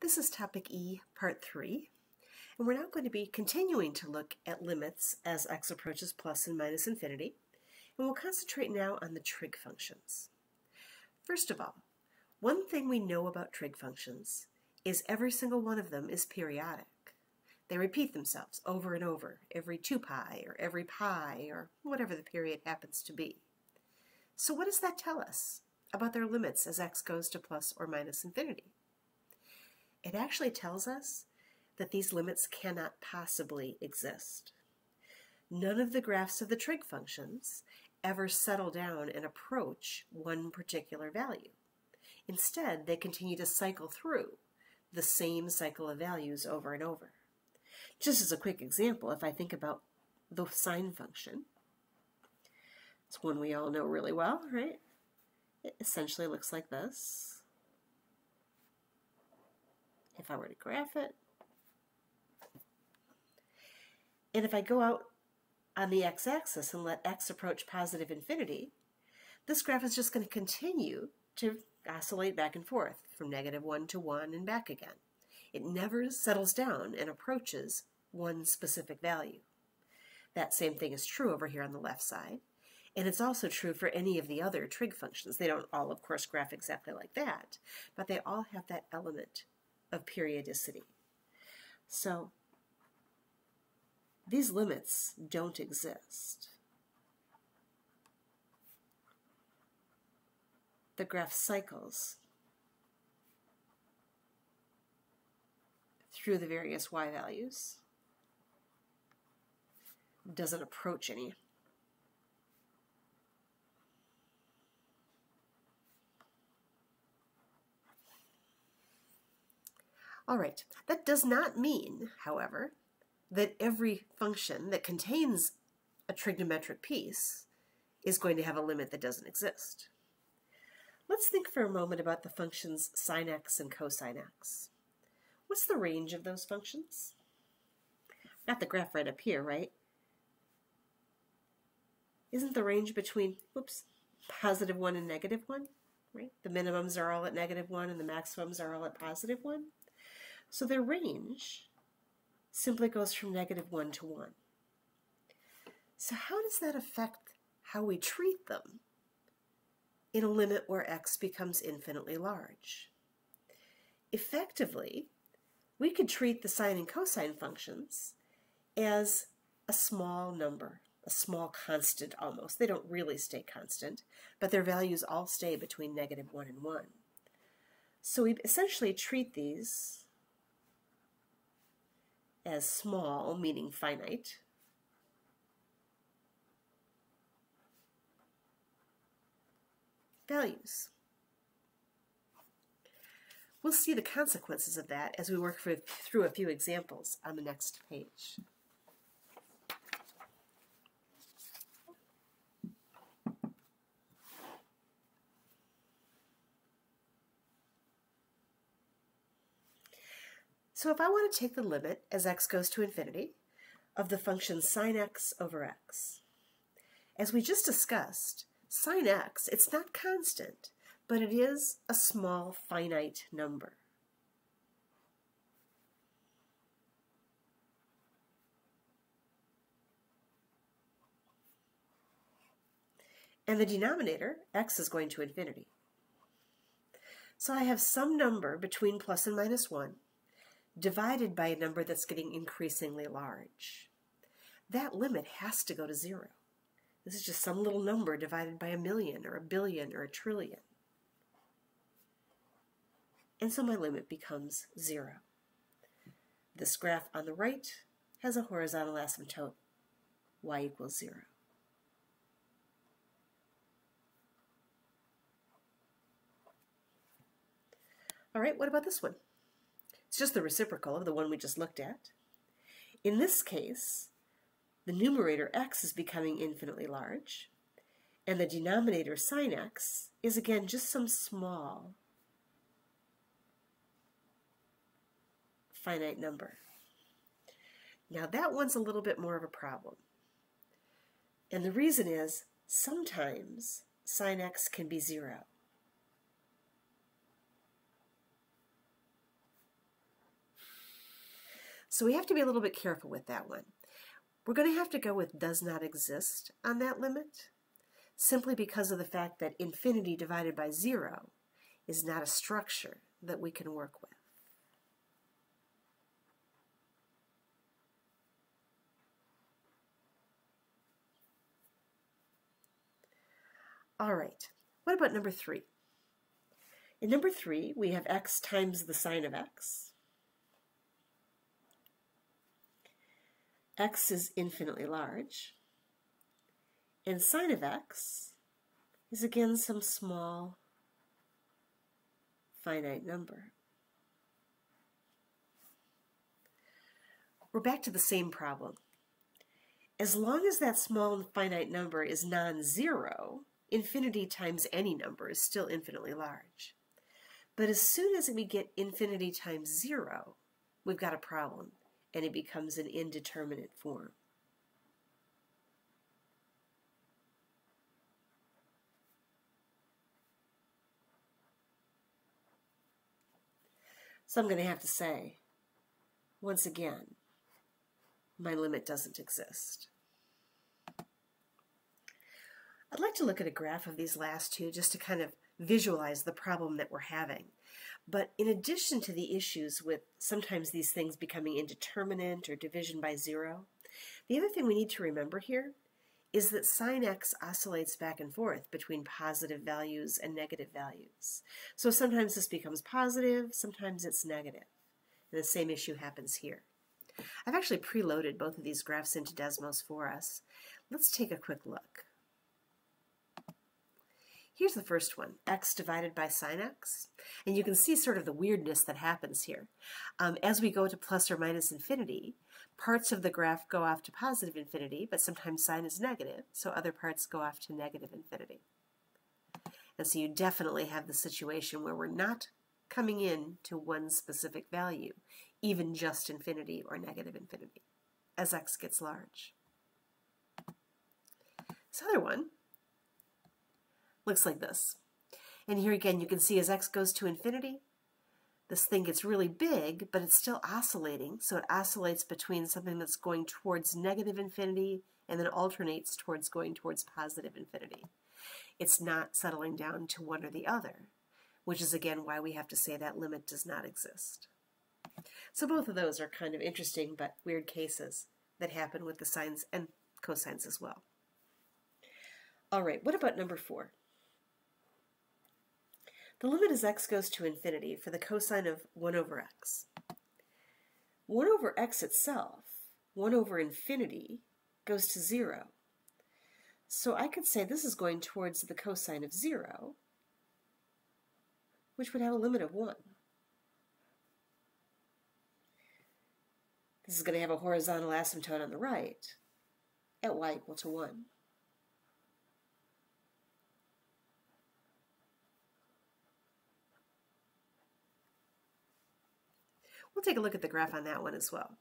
This is topic E, part 3, and we're now going to be continuing to look at limits as x approaches plus and minus infinity, and we'll concentrate now on the trig functions. First of all, one thing we know about trig functions is every single one of them is periodic. They repeat themselves over and over, every 2 pi or every pi or whatever the period happens to be. So what does that tell us about their limits as x goes to plus or minus infinity? It actually tells us that these limits cannot possibly exist. None of the graphs of the trig functions ever settle down and approach one particular value. Instead, they continue to cycle through the same cycle of values over and over. Just as a quick example, if I think about the sine function, it's one we all know really well, right? It essentially looks like this. If I were to graph it. And if I go out on the x-axis and let x approach positive infinity, this graph is just going to continue to oscillate back and forth from -1 to 1 and back again. It never settles down and approaches one specific value. That same thing is true over here on the left side, and it's also true for any of the other trig functions. They don't all, of course, graph exactly like that, but they all have that element of periodicity. So these limits don't exist. The graph cycles through the various y values, doesn't approach any. All right, that does not mean, however, that every function that contains a trigonometric piece is going to have a limit that doesn't exist. Let's think for a moment about the functions sine x and cosine x. What's the range of those functions? Got the graph right up here, right? Isn't the range between, +1 and -1, right? The minimums are all at -1 and the maximums are all at +1. So their range simply goes from -1 to 1. So how does that affect how we treat them in a limit where x becomes infinitely large? Effectively, we could treat the sine and cosine functions as a small number, a small constant almost. They don't really stay constant, but their values all stay between -1 and 1. So we essentially treat these as small, meaning finite, values. We'll see the consequences of that as we work through a few examples on the next page. So if I want to take the limit as x goes to infinity of the function sine x over x, as we just discussed, sine x, it's not constant, but it is a small finite number. And the denominator, x, is going to infinity. So I have some number between plus and -1 divided by a number that's getting increasingly large. That limit has to go to 0. This is just some little number divided by 1,000,000 or 1,000,000,000 or 1,000,000,000,000. And so my limit becomes 0. This graph on the right has a horizontal asymptote, y equals 0. All right, what about this one? It's just the reciprocal of the one we just looked at. In this case, the numerator x is becoming infinitely large, and the denominator sine x is again just some small finite number. Now that one's a little bit more of a problem. And the reason is sometimes sine x can be 0. So we have to be a little bit careful with that one. We're going to have to go with does not exist on that limit, simply because of the fact that infinity divided by 0 is not a structure that we can work with. All right, what about number 3? In number 3, we have x times the sine of x. X is infinitely large, and sine of x is again some small finite number. We're back to the same problem. As long as that small finite number is non-zero, infinity times any number is still infinitely large. But as soon as we get infinity times 0, we've got a problem, and it becomes an indeterminate form. So I'm going to have to say, once again, my limit doesn't exist. I'd like to look at a graph of these last two just to kind of visualize the problem that we're having. But in addition to the issues with sometimes these things becoming indeterminate or division by 0, the other thing we need to remember here is that sine x oscillates back and forth between positive values and negative values. So sometimes this becomes positive, sometimes it's negative. And the same issue happens here. I've actually preloaded both of these graphs into Desmos for us. Let's take a quick look. Here's the first one, x divided by sine x. And you can see sort of the weirdness that happens here. As we go to plus or minus infinity, parts of the graph go off to positive infinity, but sometimes sine is negative, so other parts go off to negative infinity. And so you definitely have the situation where we're not coming in to one specific value, even just infinity or negative infinity, as x gets large. This other one looks like this. And here again, you can see as x goes to infinity, this thing gets really big, but it's still oscillating. So it oscillates between something that's going towards negative infinity and then alternates towards going towards positive infinity. It's not settling down to one or the other, which is again why we have to say that limit does not exist. So both of those are kind of interesting but weird cases that happen with the sines and cosines as well. All right, what about number 4? The limit as x goes to infinity for the cosine of 1 over x. 1 over x itself, 1 over infinity, goes to 0. So I could say this is going towards the cosine of 0, which would have a limit of 1. This is going to have a horizontal asymptote on the right at y equal to 1. We'll take a look at the graph on that one as well.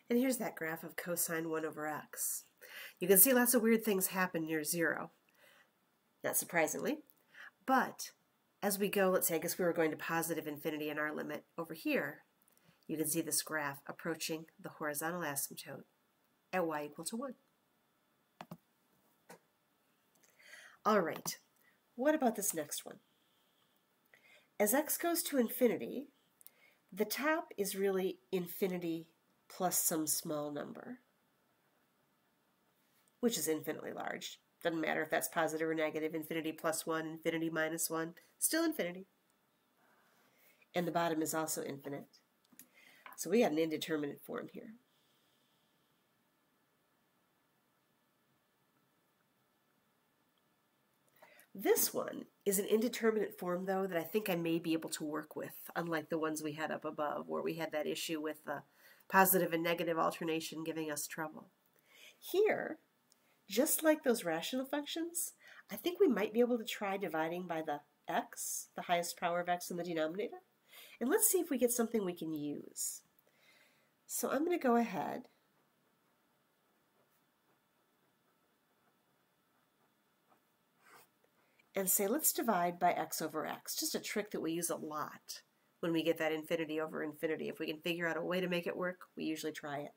And here's that graph of cosine 1 over x. You can see lots of weird things happen near 0, not surprisingly. But as we go, let's say, I guess we were going to positive infinity in our limit over here, you can see this graph approaching the horizontal asymptote at y equal to 1. All right, what about this next one? As x goes to infinity, the top is really infinity plus some small number, which is infinitely large. Doesn't matter if that's positive or negative, infinity plus 1, infinity minus 1, still infinity. And the bottom is also infinite. So we have an indeterminate form here. This one is an indeterminate form, though, that I think I may be able to work with, unlike the ones we had up above, where we had that issue with the positive and negative alternation giving us trouble. Here, just like those rational functions, I think we might be able to try dividing by the x, the highest power of x in the denominator. And let's see if we get something we can use. So I'm going to go ahead and say, let's divide by x over x, just a trick that we use a lot when we get that infinity over infinity. If we can figure out a way to make it work, we usually try it.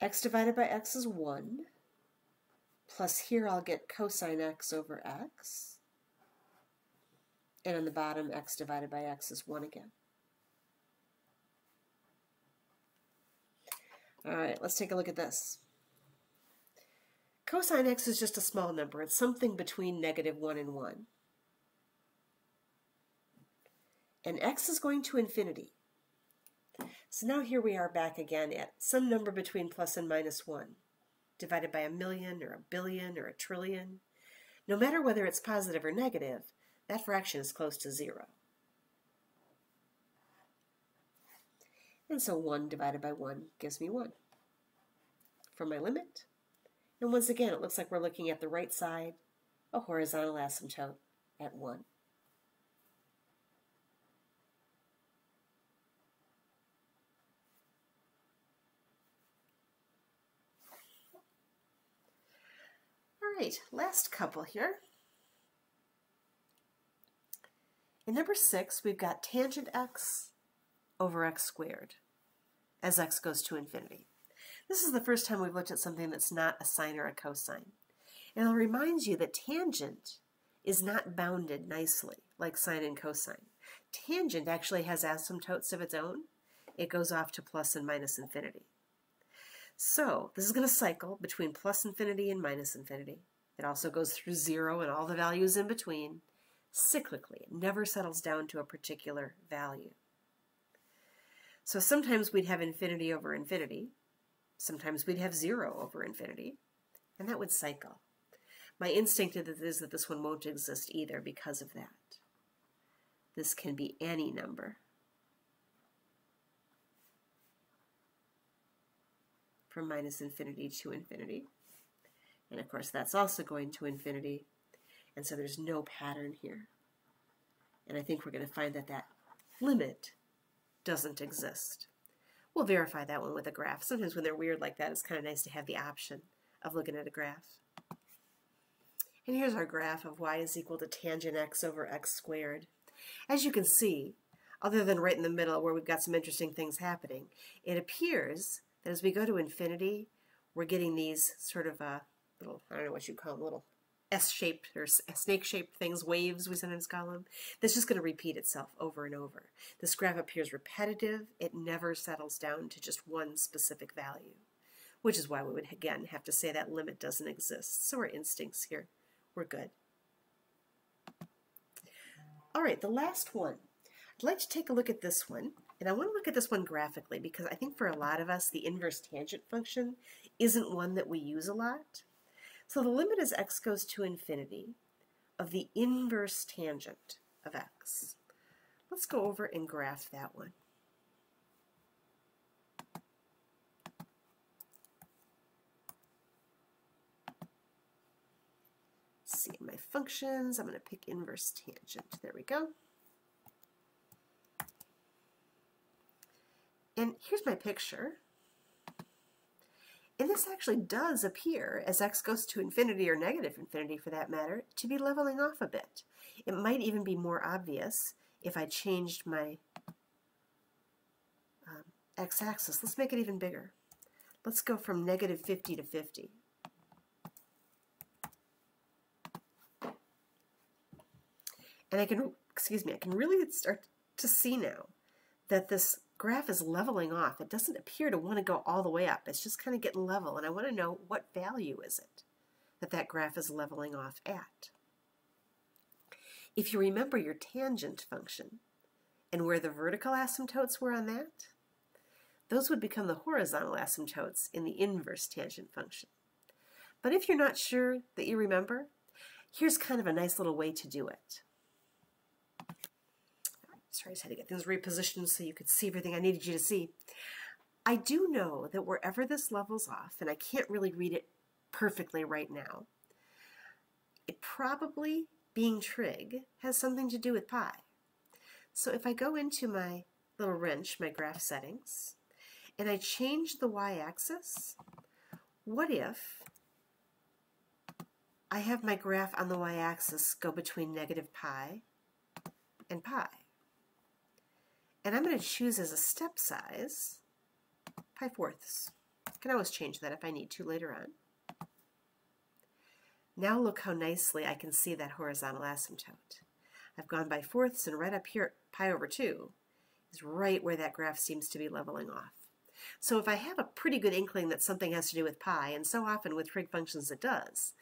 X divided by x is 1, plus here I'll get cosine x over x, and on the bottom x divided by x is 1 again. All right, let's take a look at this. Cosine x is just a small number. It's something between -1 and 1. And x is going to infinity. So now here we are back again at some number between plus and minus 1, divided by 1,000,000 or 1,000,000,000 or 1,000,000,000,000. No matter whether it's positive or negative, that fraction is close to 0. And so 1 divided by 1 gives me 1 for my limit. And once again, it looks like we're looking at the right side, a horizontal asymptote at 1. All right, last couple here. In number 6, we've got tangent x over x squared as x goes to infinity. This is the first time we've looked at something that's not a sine or a cosine. And I'll remind you that tangent is not bounded nicely like sine and cosine. Tangent actually has asymptotes of its own. It goes off to plus and minus infinity. So this is going to cycle between plus infinity and minus infinity. It also goes through 0 and all the values in between cyclically. It never settles down to a particular value. So sometimes we'd have infinity over infinity. Sometimes we'd have 0 over infinity. And that would cycle. My instinct is that this one won't exist either because of that. This can be any number from minus infinity to infinity. And of course, that's also going to infinity. And so there's no pattern here. And I think we're going to find that that limit doesn't exist. We'll verify that one with a graph. Sometimes when they're weird like that, it's kind of nice to have the option of looking at a graph. And here's our graph of y is equal to tangent x over x squared. As you can see, other than right in the middle where we've got some interesting things happening, it appears that as we go to infinity, we're getting these sort of little, I don't know what you call them, little S-shaped or snake-shaped things, waves we sometimes call them. That's just going to repeat itself over and over. This graph appears repetitive. It never settles down to just one specific value, which is why we would, again, have to say that limit doesn't exist. So our instincts here, we're good. All right, the last one. I'd like to take a look at this one, and I want to look at this one graphically because I think for a lot of us, the inverse tangent function isn't one that we use a lot. So the limit as x goes to infinity of the inverse tangent of x. Let's go over and graph that one. Let's see my functions. I'm going to pick inverse tangent. There we go. And here's my picture. And this actually does appear, as x goes to infinity or negative infinity for that matter, to be leveling off a bit. It might even be more obvious if I changed my x-axis. Let's make it even bigger. Let's go from negative 50 to 50. And I can really start to see now that this graph is leveling off. It doesn't appear to want to go all the way up. It's just kind of getting level, and I want to know what value is it that that graph is leveling off at. If you remember your tangent function and where the vertical asymptotes were on that, those would become the horizontal asymptotes in the inverse tangent function. But if you're not sure that you remember, here's kind of a nice little way to do it. Sorry, I just had to get things repositioned so you could see everything I needed you to see. I do know that wherever this levels off, and I can't really read it perfectly right now, it probably, being trig, has something to do with pi. So if I go into my little wrench, my graph settings, and I change the y-axis, what if I have my graph on the y-axis go between negative pi and pi. And I'm going to choose as a step size pi fourths. I can always change that if I need to later on. Now look how nicely I can see that horizontal asymptote. I've gone by fourths, and right up here, pi over 2 is right where that graph seems to be leveling off. So if I have a pretty good inkling that something has to do with pi, and so often with trig functions it does,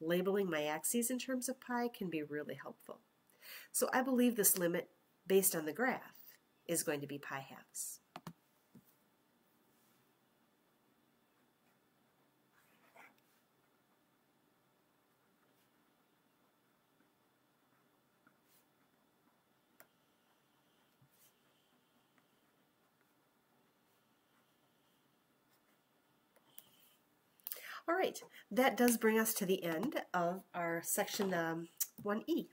labeling my axes in terms of pi can be really helpful. So I believe this limit, based on the graph, is going to be pi halves. All right, that does bring us to the end of our section 1E.